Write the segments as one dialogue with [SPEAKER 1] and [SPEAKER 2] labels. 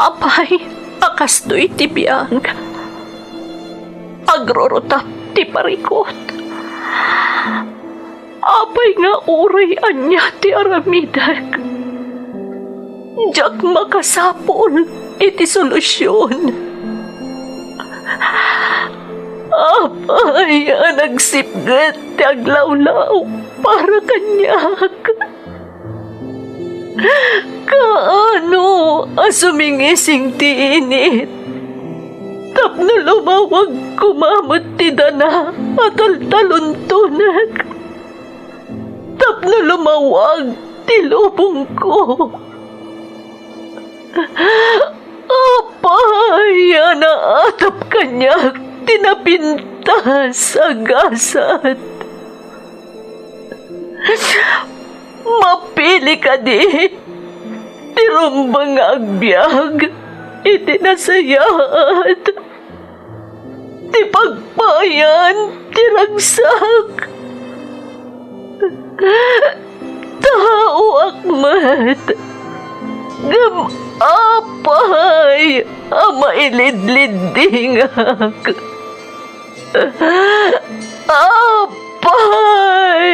[SPEAKER 1] Apay, akastoy ti biyang. Agrorotap ti parikot. Apay nga uray anya ti aramidak. Diyak makasapol iti solusyon. Apay, nagsipgat ti aglawlaw para kanyak. Kaano asumingising ti init? Tapno lumawag kumamot ti dana at altaluntunak. Tapno lumawag ti lubong ko. Apay, naatap kanyak tinapinta sa gasat. Mapili ka di, tirumbang agbyag, itinasayat, ti pagpayan, tiragsak. Tao akmat, gam apay, mailidlidingak. Apay!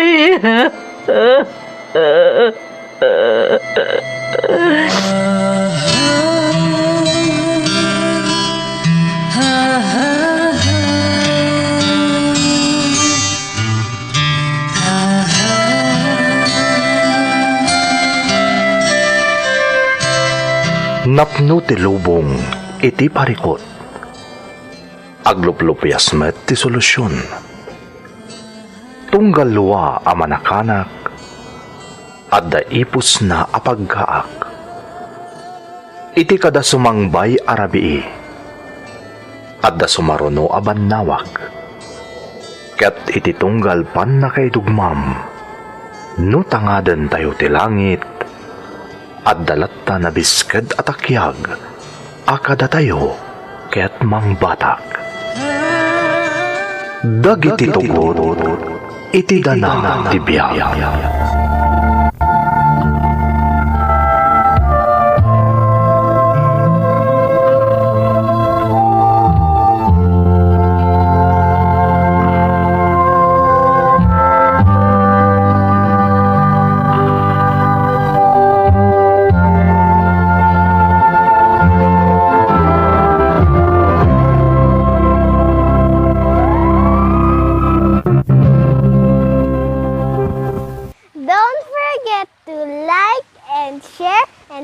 [SPEAKER 2] Napno ti lubong iti parikot. Agluplupyas met ti solusyon. Tunggal luwa a manakanak at daipos na apagkaak. Iti kada sumangbay arabii at da sumaruno aban nawak. Ket iti tunggal pan na kay dugmam no tangaden tayo ti langit at dalatta na bisked at akyag akada tayo ket mangbatak. Dagiti tugot iti dana ti biyag.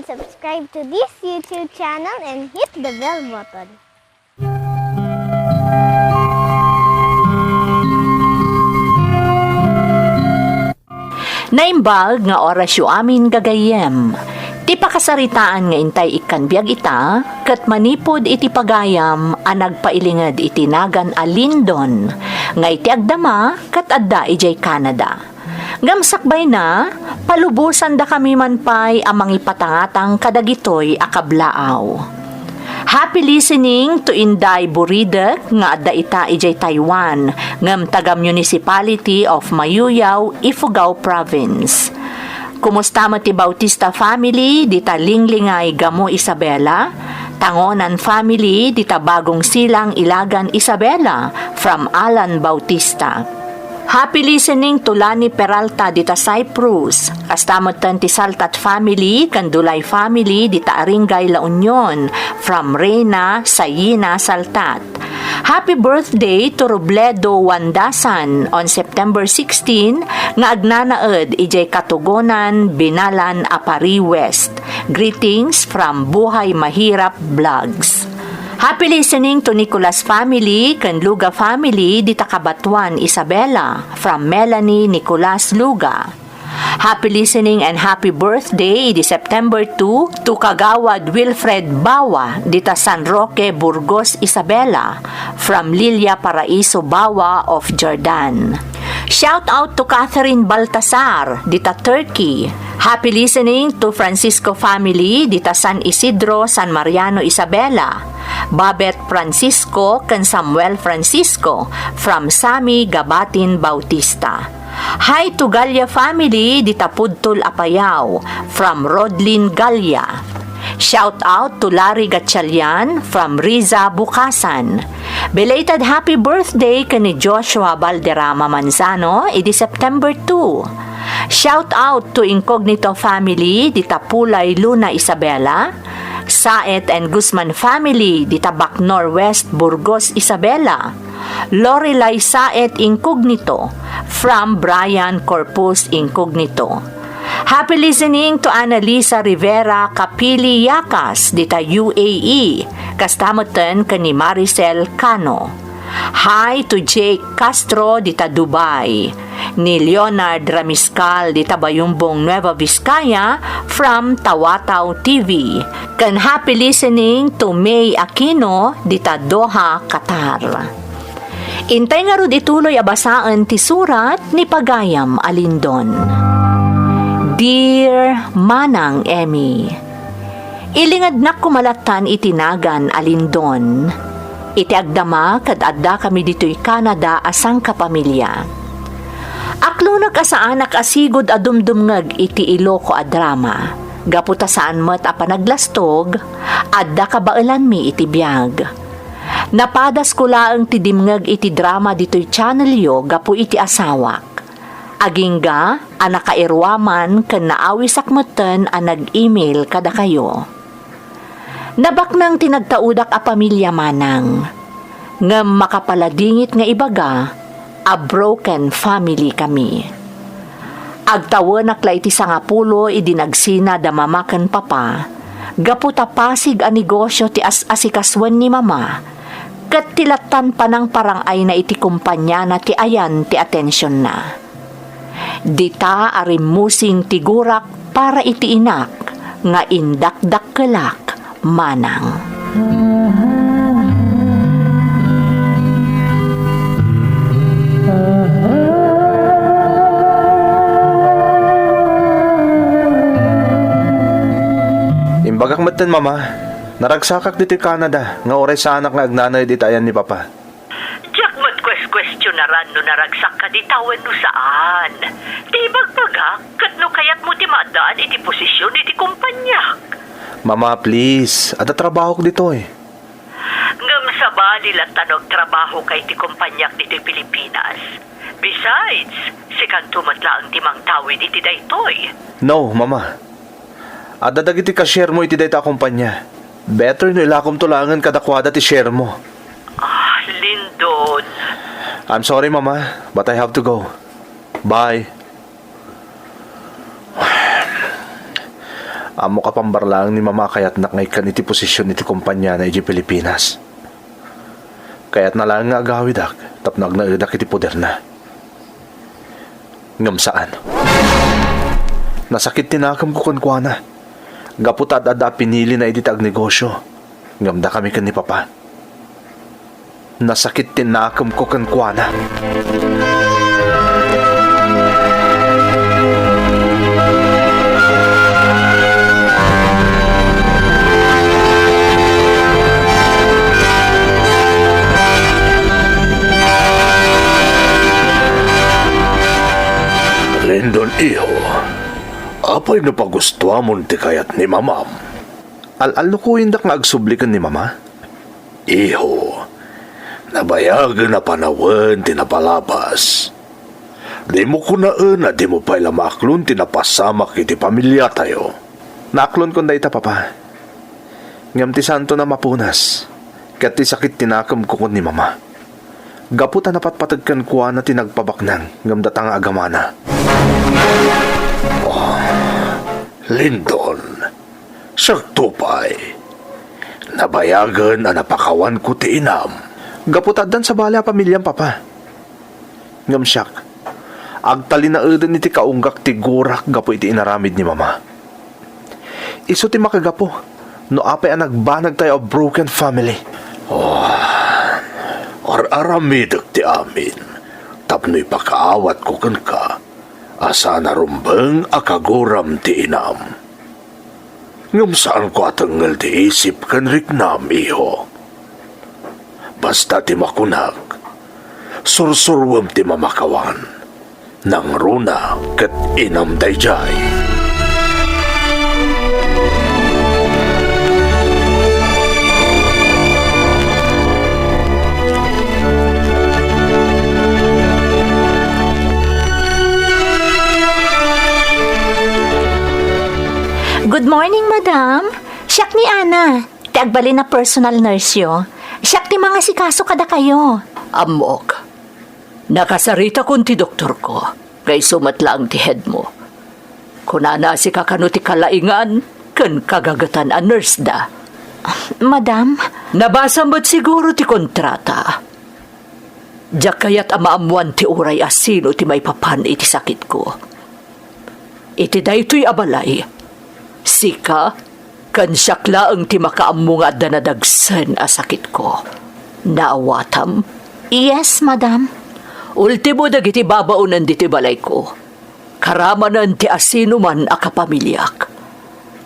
[SPEAKER 3] Subscribe to this YouTube channel and hit the bell button.
[SPEAKER 1] Naimbag nga orasyo amin gagayem. Ti pakasaritaan nga intay ikan biag ita, kat manipod iti pagayam a nagpailingad iti nagan a Lindon, nga iti agdama kat adda ijay Canada. Gamsakbay na, palubusan da kami manpay amang ipatangatang kadagitoy akablaaw. Happy listening to Inday Buridek nga adda ita ijay Taiwan, ngam taga Municipality of Mayuyaw, Ifugao Province. Kumusta mo ti Bautista family, dita Linglingay Gamo Isabela, Tangonan family, dita Bagong Silang Ilagan Isabela, from Alan Bautista. Happy listening to Lani Peralta dita Cyprus. Kastamot tan ti Saltat family, Kandulay family dita Aringay La Union, from Reyna, Sayina, Saltat. Happy birthday to Robledo Wandasan on September 16 nga agnanaed ijay Katugonan, Binalan, Apari West. Greetings from Buhay Mahirap Vlogs. Happy listening to Nicolas family, Kanluga family, dita Kabatuan, Isabela, from Melanie Nicolas Luga. Happy listening and happy birthday di September 2 to Kagawad Wilfred Bawa, dita San Roque, Burgos, Isabela, from Lilia Paraiso Bawa of Jordan. Shout out to Catherine Baltasar, dita Turkey. Happy listening to Francisco family, dita San Isidro, San Mariano, Isabela. Babet Francisco kan Samuel Francisco, from Sami Gabatin Bautista. Hi to Galya family, dita Pudtol Apayao, from Rodlin Galya. Shout out to Larry Gatchalian from Riza, Bukasan. Belated happy birthday kani Joshua Valderrama Manzano, idi September 2. Shout out to Incognito family, dita Pulay Luna Isabela. Saet and Guzman family, dita Bacnor West, Burgos, Isabela. Lorelai Saet Incognito from Brian Corpus Incognito. Happy listening to Annalisa Rivera Kapili Yakas, dita UAE, kastamoten kani Maricel Cano. Hi to Jake Castro, dita Dubai. Ni Leonard Ramiscal, dita Bayumbong Nueva Vizcaya from Tawataw TV. Kan happy listening to May Aquino, dita Doha, Qatar. Intay nga rod ituloy abasaan ti surat ni Pagayam Alindon. Dear Manang Emmy, ilingad na kumalatan itinagan Alindon. Iti agdama kad adda kami dito'y Canada asang kapamilya. Aklo nagkasaanak asigod adumdumngag iti Iloco a drama. Gaputa saan mo't apanaglastog, adda kabailan mi iti biyag. Napadas ko laang ti dimngag iti drama dito'y channel yo gapu iti asawak. Agingga, anakairwaman ken naawisak meten a nag-email kada kayo. Nabak nang tinagtaudak a pamilya manang. Ngem makapaladingit nga ibaga, a broken family kami. Agtawanak la iti sangapulo idinagsina da mama ken papa. Gaputa pasig a negosyo ti asikaswen ni mama. Ket tilatan panang parangay na iti kumpanya na ti ayan ti atensyon na. Dita arimusing tigurak para iti inak nga indakdak kelak manang.
[SPEAKER 2] Imbagak meten mama, naragsakak dito Canada, nga oray sa anak nga agnanay ditayan ni papa.
[SPEAKER 1] Diyak mo't questionaran no naragsak ka ditawan no saan. Di bagbaga, kat no kayat mo ti maadaan iti posisyon iti kumpanyak.
[SPEAKER 2] Mama, please, ada trabaho ko dito eh.
[SPEAKER 1] Ngam sa ba nila tanog trabaho kay ti kumpanyak dito Pilipinas. Besides, si kantumat lang timang tawid iti daytoy.
[SPEAKER 2] No, mama. Ada dagiti ka-share mo iti dayta kumpanya. Better no ilakom tulangan kadakwada ti share mo.
[SPEAKER 1] Ah, Lindon.
[SPEAKER 2] I'm sorry, mama, but I have to go. Bye. Amo ka pambarlang ni mama kayat nakngay ka iti posisyon iti kumpanya na iti Pilipinas. Kaya't na lang nga agawidak, tapnag na idak iti poder na. Ngam saan? Nasakit tinakam ko kankwana. Gaputad ada pinili na iti tag negosyo. Ngam da kami kan ni papa. Nasakit tinakam ko kankwana.
[SPEAKER 4] Lindon, iho, apay napagustuhan mo ti kayat ni mamam?
[SPEAKER 2] Al-al ko indak nga agsublikan ni mama?
[SPEAKER 4] Iho, nabayagan na panawan tinapalabas. Di mo kunaan na di mo pa'y lamaklon tinapasamak iti pamilya tayo.
[SPEAKER 2] Naaklon kon dayta papa. Ngam ti santo na mapunas. Kat ti sakit tinakam ko kon ni mama. Gaputa napatpatagkan kuha na tinagpabaknang ngam datang agamana.
[SPEAKER 4] Lindon, saktupay. Nabayagan na napakawan ko ti inam.
[SPEAKER 2] Gaputadan sa bala pamilyang papa. Ngam siyak. Agtali na eden iti kaunggak ti gurak gapo iti inaramid ni mama. Iso ti makagapo. No apay ang nagbanag tayo a broken family.
[SPEAKER 4] Ar-aramidak ti amin. Tapno'y pakaawat ko kan ka. Asa narumbang akaguram ti inam. Ngam saan ko atangal ti isip kan riknam, iho. Basta ti makunag. Sursurwam ti mamakawan. Nang runa kat inam dayjay.
[SPEAKER 1] madam. Siyak ni Ana. Ti agbali na personal nurse yo. Siyak ti mga sikaso kada kayo.
[SPEAKER 5] Amok. Nakasarita kun ti doktor ko. Kay sumatla ang ti head mo. Kunana si kakano ti kalaingan, kan kagagatan a nurse da.
[SPEAKER 1] Madam,
[SPEAKER 5] Nabasa mo't siguro ti kontrata. Diyak kaya't amaamuan ti uray asino ti may papan iti sakit ko. Iti daytoy abalay. Sika, kan siyakla ang ti makaamu nga da nadagsan a sakit ko. Naawatam.
[SPEAKER 1] yes, madam.
[SPEAKER 5] Ultimo dagiti babaunan diti balay ko. Karamanan ti asino man a kapamilyak.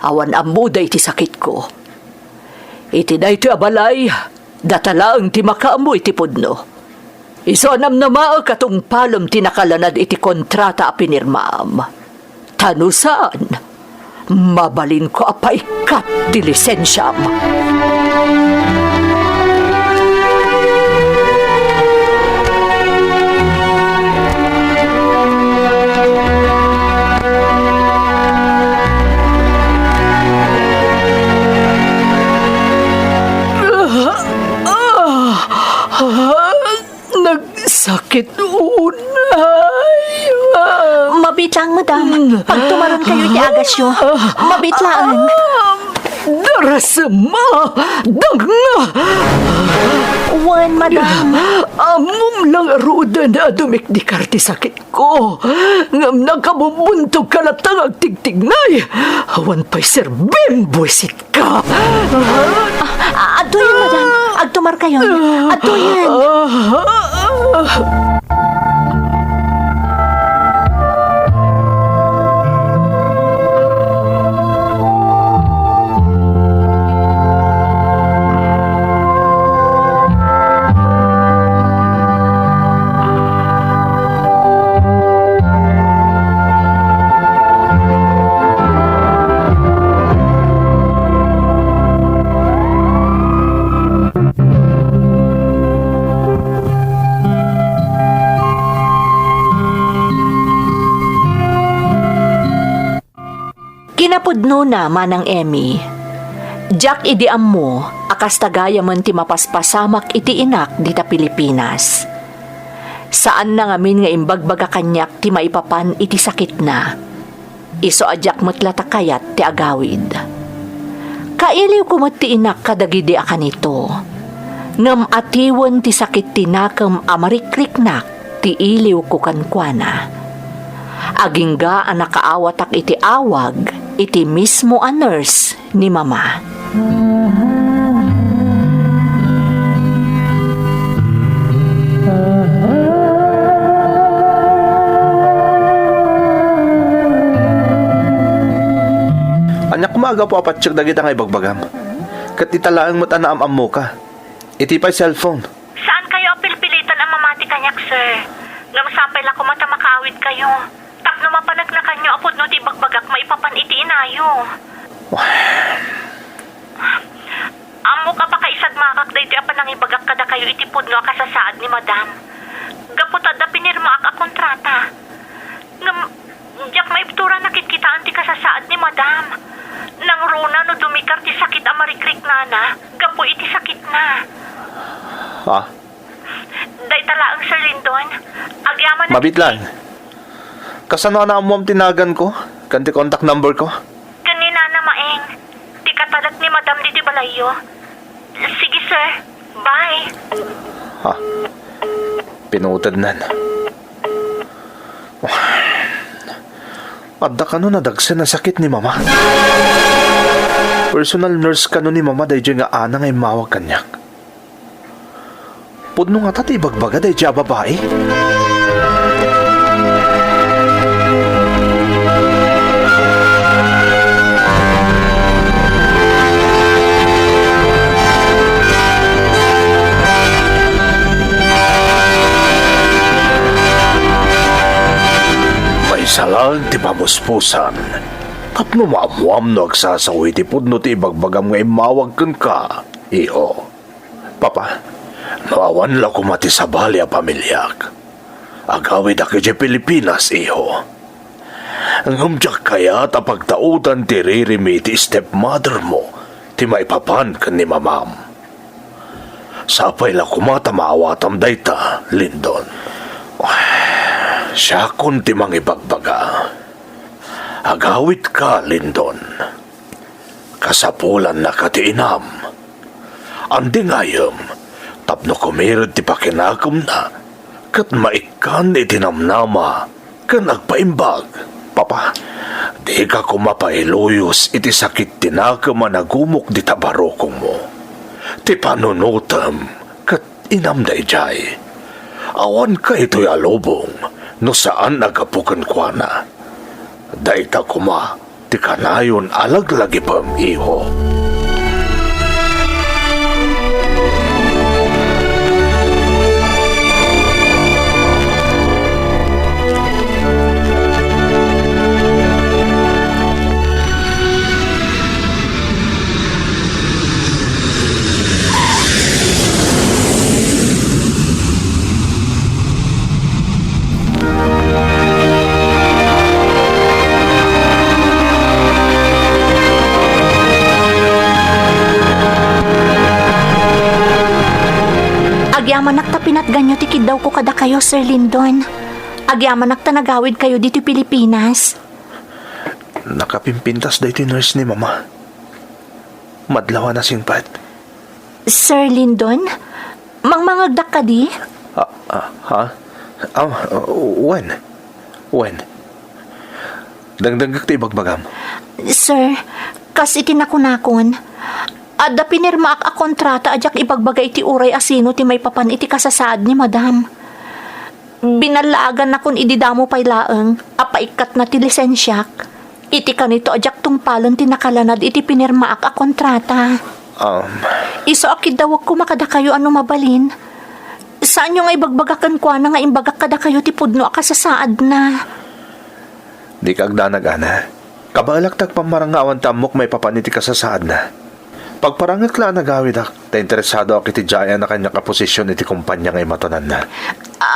[SPEAKER 5] Awan amuday ti sakit ko. Iti daytoy abalay, datala ang ti makaamu iti pudno. Iso anam na maa katong palom ti nakalanad iti kontrata a pinirmaam. Tanusaan, mabalin ko apaikat ti lisensyam. Nagsakit unay.
[SPEAKER 1] Mabit lang, madam. Pag tumaron kayo ti agasyo, mabit lang.
[SPEAKER 5] Darasama! Danga!
[SPEAKER 1] Wan, madam.
[SPEAKER 5] Amom lang aruda na dumikdikar ti sakit ko. Ngam nakabubuntog kalatang agtigtignay. Awan pa'y serbim, buwisit ka.
[SPEAKER 1] Atuyan, madam. Agtumar kayo. Atuyan. Kinapudno na manang Emmy. Jack idiam mo, akas tagaya man ti mapaspasamak iti inak dita Pilipinas. Saan na ngamin nga imbagbaga kanyak ti maipapan iti sakit na. Iso ajak matlata kayat ti agawid. Kailiw kumot ti inak kadagidi akanito. Ngam atiwan ti sakit ti nakam amarikliknak ti iliw ko kankwana. Agingga ang nakaawatak iti awag, iti mismo a nurse ni mama.
[SPEAKER 2] Anya kumaga po apatsyak dagita nga ibagbagam. Kat italaang mo't anaam mo ka. Iti pa'y cellphone.
[SPEAKER 6] Saan kayo apilpilitan ang mamati kanyak, sir? Ngamasapay lang kumata makaawid kayo. Tapno mapanag na kanyo apod no ti bagbagak maipapan iti inayo. Amo ka pa kaisag makak da iti apan nang ibagak kada kayo iti pudno akasasaad ni madam. Gaputad da pinirma ak a kontrata. Diyak maiptura nakitkitaan ti kasasaad ni madam. Nang runa no dumikar ti sakit amarikrik nana, gapo iti sakit na.
[SPEAKER 2] Ha?
[SPEAKER 6] Day talaang Sir Lindon, agyaman na
[SPEAKER 2] Mabit lang. Kasano na mo ang tinagan ko? Kanti contact number ko?
[SPEAKER 6] kanina na maeng. Ti katalat ni madam di balayo. Sige sir, bye.
[SPEAKER 2] Ha? Pinutad nan. Adda ka no nadagsan na sakit ni mama. Personal nurse ka no ni mama dahil nga ana ngay mawag kanyak. Pudno nga tati bagbaga dahil dya babae.
[SPEAKER 4] Isa lang ti pamuspusan. Kapno maamuam no agsasawi ti pudno ti ibagbagam nga imawag kan ka, iho. Papa, nawawan la kumati sa bali a pamilyak. Agawid aki di Pilipinas, iho. Ang humjak kaya tapagtautan ti ririmi ti stepmother mo, ti maipapan kan ni mamam. Sapay la kumata maawatam dayta, Lindon. Siya kun ti mangibagbaga. Agawit ka, Lindon. Kasapulan na ka ti inam. Andi ngayam, tapno kumirad ti pakinakom na, kat maikan itinamnama, kan agpaimbag. Papa, di ka kumapailuyos iti sakit tinaka managumok di tabarokong mo. Ti panunutam, kat inamday jay. Awan ka ito'y alubong, no saan nagapukan kwa na. Day ka kuma, ti kanayon alaglagi pam iho.
[SPEAKER 1] Agyaman nakta ganyo tikid daw ko kada kayo, Sir Lindon. Agyaman nakta nagawid kayo dito Pilipinas.
[SPEAKER 4] Nakapimpintas da iti nurse ni mama. Madlawa na singpat.
[SPEAKER 1] Sir Lindon, mangmangagdak ka di?
[SPEAKER 4] Ha? When? Dangdangag ti bagbagam.
[SPEAKER 1] Sir, kas itinakunakon. Adda pinirma ak a kontrata ajak ibagbagay ti uray asino ti may papan iti kasasaad ni madam. Binalagan na kun ididamo pay laeng, apaikat na ti lisensyak. Iti kanito ajak tungpalan ti nakalanad iti pinirma ak a kontrata. Iso akid dawag ko makada kayo ano mabalin. Saan nyo nga ibagbagakan kwa na nga imbagak kada kayo ti pudno a kasasaad na.
[SPEAKER 4] Di kagdanag, ana. Kabalaktak pamarangawan tamok may papan iti kasasaad na. Pagparangat la nagawid ak, ta interesado ak iti jaya na kanya kaposisyon iti kumpanya ngay matanan na.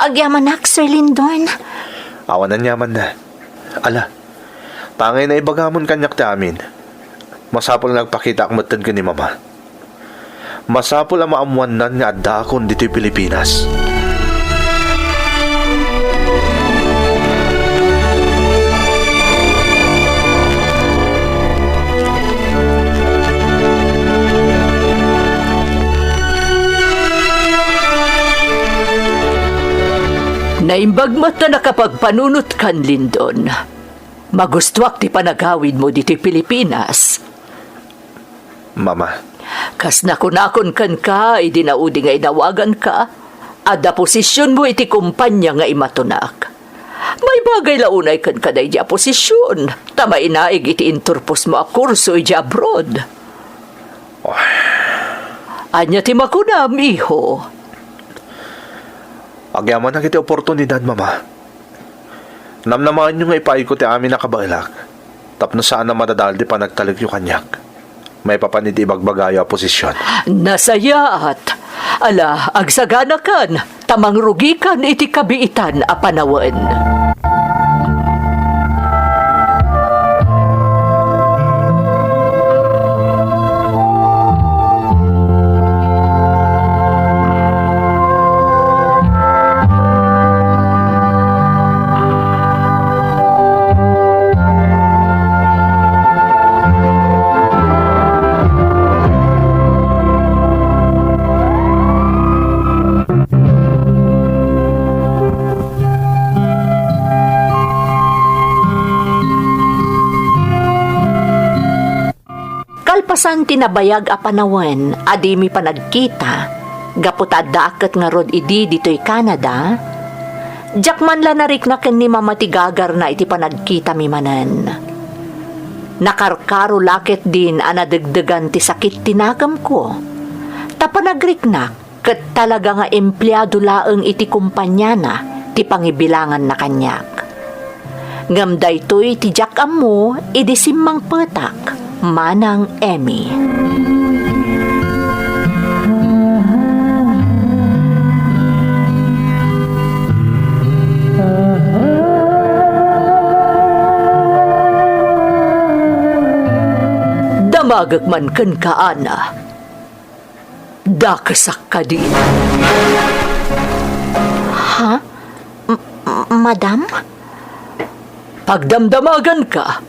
[SPEAKER 1] Agyaman ak, Sir Lindon.
[SPEAKER 4] Awanan yaman na. Ala, pangay na ibagamon kanyak ti amin. Masapol nagpakita ak matan ka ni mama. Masapol ang maamuanan nga adakon dito'y Pilipinas.
[SPEAKER 5] Naimbag mata na kapag panunot kan, Lindon. Magustuak ti panagawid mo dito'y Pilipinas.
[SPEAKER 4] Mama,
[SPEAKER 5] Kas nakunakon kan ka, idinaudi nga inawagan ka, ada posisyon mo iti kumpanya nga imatunak. May bagay launay kan kaday di posisyon, tama inaig iti inturpos mo a kurso iti abroad. Anya ti makunam, iho.
[SPEAKER 4] agyaman na kiti oportunidad, mama. Namnamaan nyo nga ipaikot ti amin na kabalak. Tapno saan na madadaldi pa nagtalig yung kanyak. May papaniti ibagbagayo a posisyon.
[SPEAKER 5] Nasayaat. Ala, agsagana kan, tamang rugikan iti kabiitan a panawen.
[SPEAKER 1] Kalpasan tinabayag a panawen, adimi panagkita, gaputadda akat nga rod idi dito'y Canada, jakman la nariknaken ni mama ti gagar na iti panagkita mi manen. Nakarkaro lakit din anadagdagan ti sakit tinagam ko. Tapanagriknak, ket talaga nga empleyado laeng iti kumpanya na, ti pangibilangan na kanyak. Ngamday to'y ti jakam mo, idi simmang petak, Manang Emmy.
[SPEAKER 5] Damagag man kan ka, ana. Dakasak ka din.
[SPEAKER 1] Ha? Madam?
[SPEAKER 5] Pagdamdamagan ka,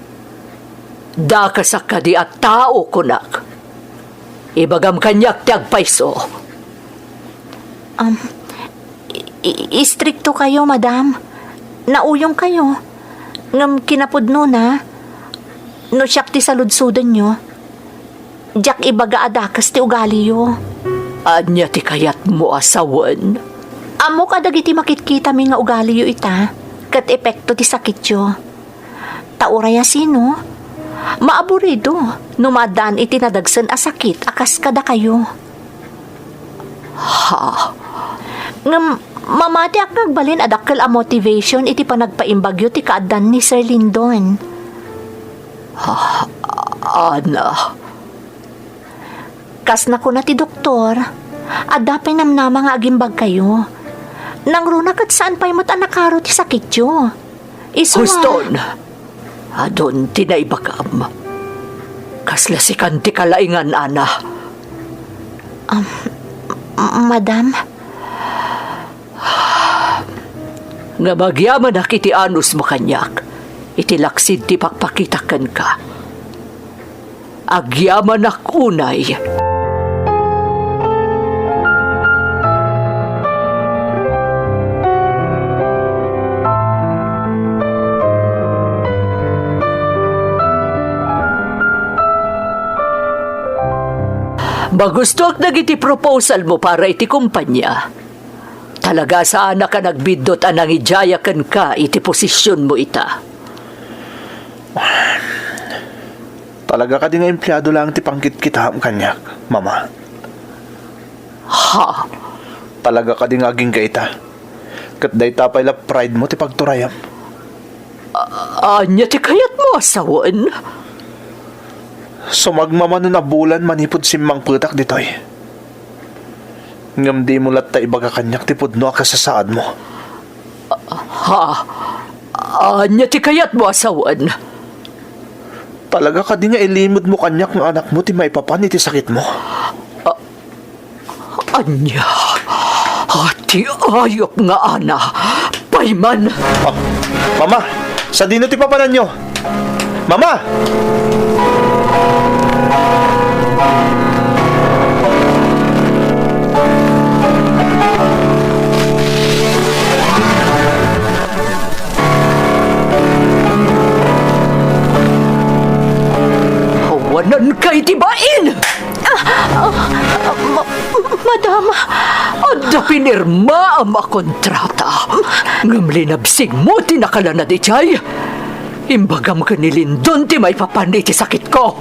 [SPEAKER 5] dakasak ka di at tao kunak. Ibagam kanyak tiag paiso.
[SPEAKER 1] Istrikto kayo, madam. Nauyong kayo. Ngam kinapudno na. No siyak ti saludsudan nyo. Jak ibaga adakas ti ugali yo.
[SPEAKER 5] Anya ti kayat mo asawan.
[SPEAKER 1] Amo ka dagiti makitkita mi nga ugali yo ita. Kat epekto ti sakit yo. Tauraya sino? Maaburido. Numadaan iti nadagsan a sakit akas kada kayo.
[SPEAKER 5] Ha?
[SPEAKER 1] Ngam mamati ak nagbalin adakkel a motivation iti panagpaimbagyo ti kaadan ni Sir Lindon.
[SPEAKER 5] Ana.
[SPEAKER 1] Kas na ko na ti doktor. Adapay namnama nga agimbag kayo. Nang runa kat saan pa'y matanakaro ti sakit yo.
[SPEAKER 5] Huston. Adon tinaibakam. Kaslasikan ti kalaingan, ana.
[SPEAKER 1] Madam?
[SPEAKER 5] Nga magyaman na kiti anus mo kanyak. Itilaksid ti pakpakitakan ka. Agyaman na kunay. Magustuak na iti proposal mo para iti kumpanya. Talaga saan ka nagbidot anang ijayakan ka iti posisyon mo ita.
[SPEAKER 4] Talaga ka di nga empleyado lang ti pangkit kita kanyak, mama.
[SPEAKER 5] Ha?
[SPEAKER 4] Talaga ka di nga aging kaita. Kat day tapay la pride mo ti pagturayam.
[SPEAKER 5] Anya ti kayat mo asawan?
[SPEAKER 4] Sumagmamano na bulan manipod simmang putak ditoy. Ngam di mo latta ibaga kanyak ti pudno ka sa saad mo.
[SPEAKER 5] Ha? Anya ti kayat mo asawan?
[SPEAKER 4] Talaga ka di nga ilimod mo kanyak ng anak mo ti maipapan iti sakit mo.
[SPEAKER 5] Anya? Ati ayok nga ana. Payman.
[SPEAKER 4] Mama! Sa dino ti papanan nyo? Mama!
[SPEAKER 5] Hawanan kay tibain!
[SPEAKER 1] Madam?
[SPEAKER 5] Adda pinirma ang makontrata. Ngam linabsig mo tinakalanad ichay. Imbagam ka ni Lindon ti may papandi ti sakit ko.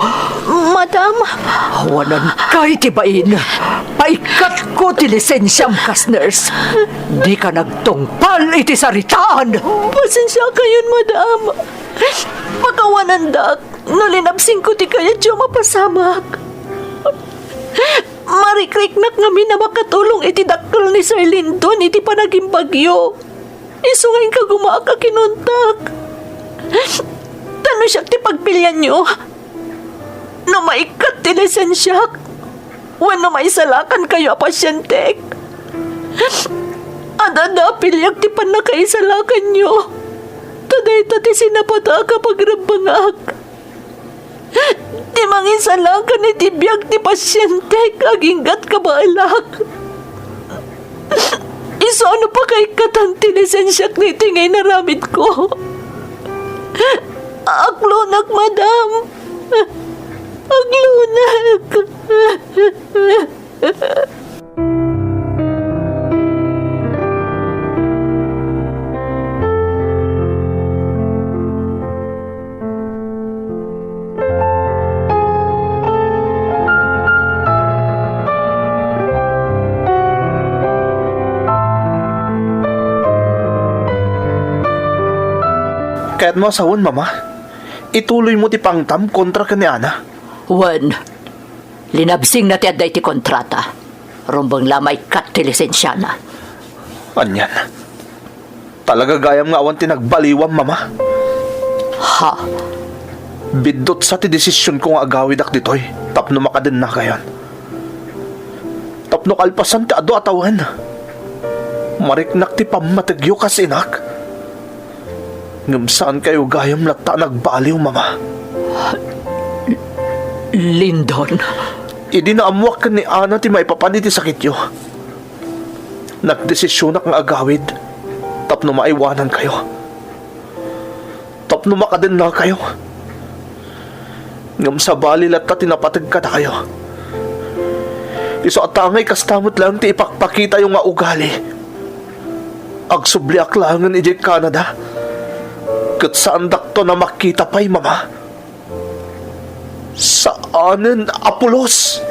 [SPEAKER 1] Madam?
[SPEAKER 5] Hawanan kay tibain. Paikat ko ti lisensyam kas nurse. Di ka nagtungpal iti saritaan.
[SPEAKER 1] Pasensya kayon, madam. Pakawanan dak. Nalinabsing ko ti kaya diyo mapasamak. Marikrik-nak ngami na makatulong iti dakkel ni Sir Lindon iti panaging bagyo. Isungay ka gumaka kinuntak. Tano siya ti pagpilyan nyo? No maikat ti lisensyak. Wano maisalakan kayo a pasyentek. Adada pilyak ti panakaisalakan nyo. Taday ti sinapata ka pagrabangak. Di mangisalakan iti biyag ti pasyente kaginggat ka baalak. Iso ano pa kay katanti lisensyak ni tingay naramid ko. Aglunak, madam. Aglunak.
[SPEAKER 4] Kaya't mo asawon, mama. Ituloy mo ti pangtam kontra ka ni Ana.
[SPEAKER 5] Wan, linabsing na ti adday ti kontrata. Rumbang lamay kat ti lisensya na.
[SPEAKER 4] Anyan. Talaga gayam nga awan ti nagbaliwam, mama.
[SPEAKER 5] Ha?
[SPEAKER 4] Bidot sa ti desisyon ko nga agawid ak ditoy. Tapno makaden na kayan. Tapno kalpasan ti ado atawan. Mariknak ti pamatagyo kasinak. Ngam saan kayo gayam lata nagbaliw, mama?
[SPEAKER 5] Lindon,
[SPEAKER 4] Idi na amuak ka ni Ana ti maipapanit ti sakit yo. Nagdesisyon ak nga agawid. Tapno maiwanan kayo. Tapno makaden na kayo. Ngam sa bali lata tinapatag ka na kayo. Iso atangay kastamot lang ti ipakpakita yung nga ugali. Agsubli aklangan ijay Canada. Kat saan dakto na makita pa'y mama? Saanen Apolos?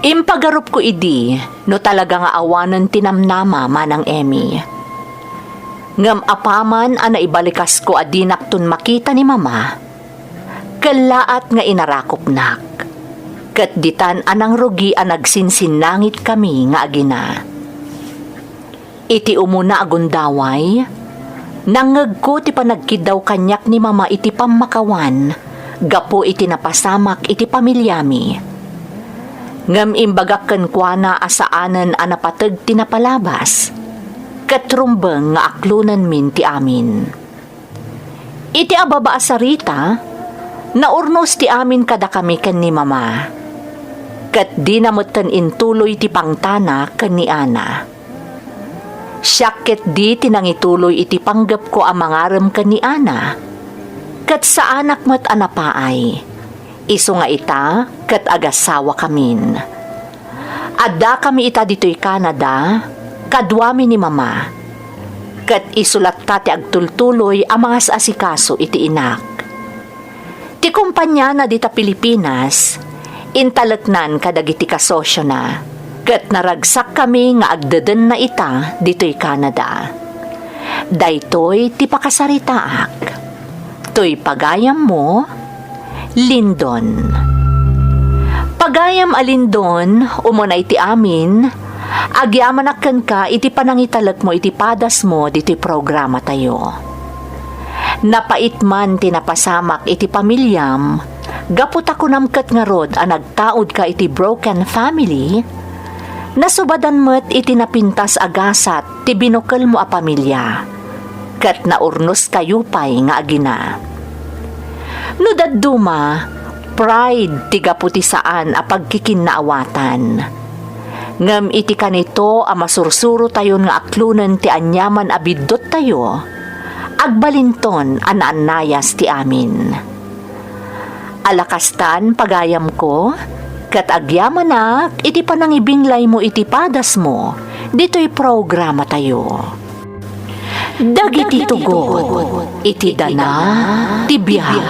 [SPEAKER 1] Impagarup ko idi, no talaga nga awanan tinamnama manang Emmy. Ngam apaman ana ibalikas ko adinak tun makita ni mama. Kalaat nga inarakop nak. Kat ditan anang rugi ang nagsinsinangit kami nga agina. Iti umuna agundaway, nangag ko ti panagkidaw kanyak ni mama iti pamakawan, gapo iti napasamak iti pamilyami. Ngam imbagak kenkwana asaanan anapateg tinapalabas, katrumbeng nga aklunan min ti amin. Iti ababa asarita, naurnos ti amin kada kami ken ni mama. Kat di namutan intuloy ti pangtana ken ni Ana. Syakket di tinangituloy iti panggap ko ang mangarem ken ni Ana. Kat sa anak mat anapaay. Iso nga ita, kat agasawa kamin. Ada kami ita dito'y Canada, kadwami ni mama. Kat isulat ta ti agtultuloy ang mga asikaso iti inak. Ti kumpanya na dita Pilipinas, intaleknan kadagiti kasosyo na. Kat naragsak kami nga agdeden na ita dito'y Canada. Daytoy ti pakasaritaak. To'y pagayam mo, Lindon. Pagayam a Lindon, umunay ti amin, agyamanakken ka iti panangitalek mo iti padas mo diti programa tayo. Napaitman ti napasamak iti pamilyam, gapot ako namket nga rod a nagtaod ka iti broken family, nasubadan mo't iti napintas agasat ti binukal mo a pamilya, kat naurnos kayo pa'y nga agina. No dadduma, pride tiga puti saan a pagkikinnaawatan. Ngam iti kanito a masursuro tayon nga aklunan ti anyaman a biddot tayo, agbalinton anaanayas ti amin. Alakastan pagayam ko, kat agyamanak iti panangibinglay mo iti padas mo, dito'y programa tayo. Dagiti tugot, iti dana, ti biyag.